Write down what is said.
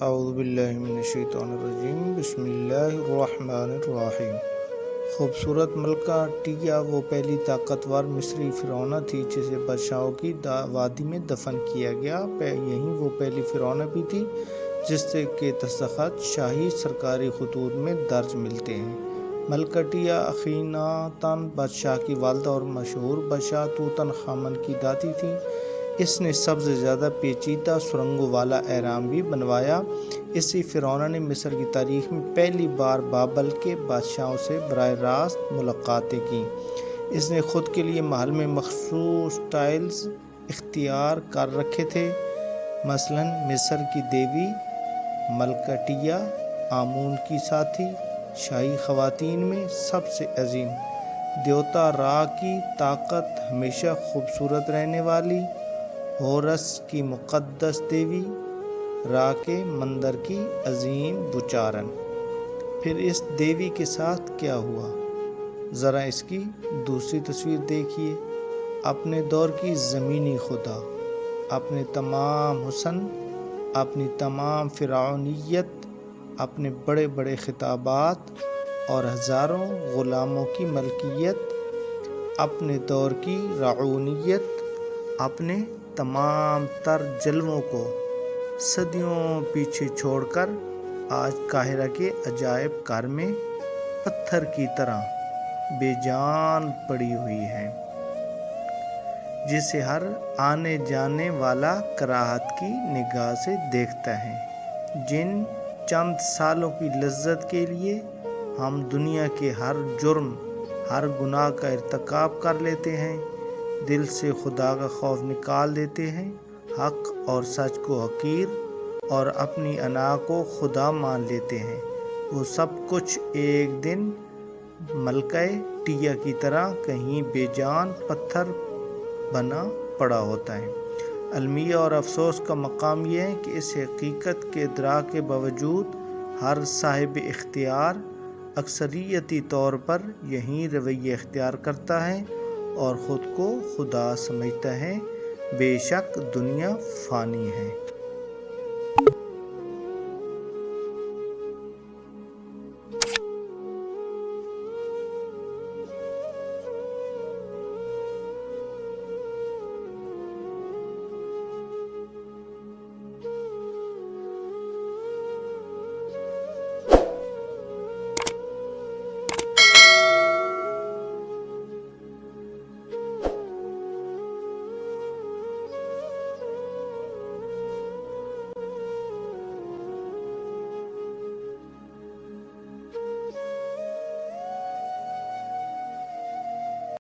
اعوذ باللہ من الشیطان الرجیم، بسم اللہ الرحمن الرحیم۔ خوبصورت ملکہ ٹیا وہ پہلی طاقتور مصری فرعونہ تھی جسے بادشاہوں کی وادی میں دفن کیا گیا۔ یہی وہ پہلی فرعونہ بھی تھی جس کے دستخط شاہی سرکاری خطوط میں درج ملتے ہیں۔ ملکہ ٹیا اخیناتن بادشاہ کی والدہ اور مشہور بادشاہ توتن خامن کی دادی تھی۔ اس نے سب سے زیادہ پیچیدہ سرنگوں والا اہرام بھی بنوایا۔ اسی فرعون نے مصر کی تاریخ میں پہلی بار بابل کے بادشاہوں سے براہ راست ملاقاتیں کی۔ اس نے خود کے لیے محل میں مخصوص ٹائلز اختیار کر رکھے تھے، مثلاً مصر کی دیوی ملکہ ٹیا آمون کی ساتھی، شاہی خواتین میں سب سے عظیم، دیوتا را کی طاقت ہمیشہ خوبصورت رہنے والی، ہورس کی مقدس دیوی، را کے مندر کی عظیم بچارن۔ پھر اس دیوی کے ساتھ کیا ہوا، ذرا اس کی دوسری تصویر دیکھیے۔ اپنے دور کی زمینی خدا، اپنے تمام حسن، اپنی تمام فرعونیت، اپنے بڑے بڑے خطابات اور ہزاروں غلاموں کی ملکیت، اپنے دور کی رعونیت، اپنے تمام تر جلووں کو صدیوں پیچھے چھوڑ کر آج قاہرہ کے عجائب گھر میں پتھر کی طرح بے جان پڑی ہوئی ہے، جسے ہر آنے جانے والا کراہت کی نگاہ سے دیکھتا ہے۔ جن چند سالوں کی لذت کے لیے ہم دنیا کے ہر جرم، ہر گناہ کا ارتکاب کر لیتے ہیں، دل سے خدا کا خوف نکال دیتے ہیں، حق اور سچ کو حقیر اور اپنی انا کو خدا مان لیتے ہیں، وہ سب کچھ ایک دن ملکہ ٹیا کی طرح کہیں بے جان پتھر بنا پڑا ہوتا ہے۔ المیہ اور افسوس کا مقام یہ ہے کہ اس حقیقت کے ادراک کے باوجود ہر صاحب اختیار اکثریتی طور پر یہی رویہ اختیار کرتا ہے اور خود کو خدا سمجھتا ہے۔ بے شک دنیا فانی ہے۔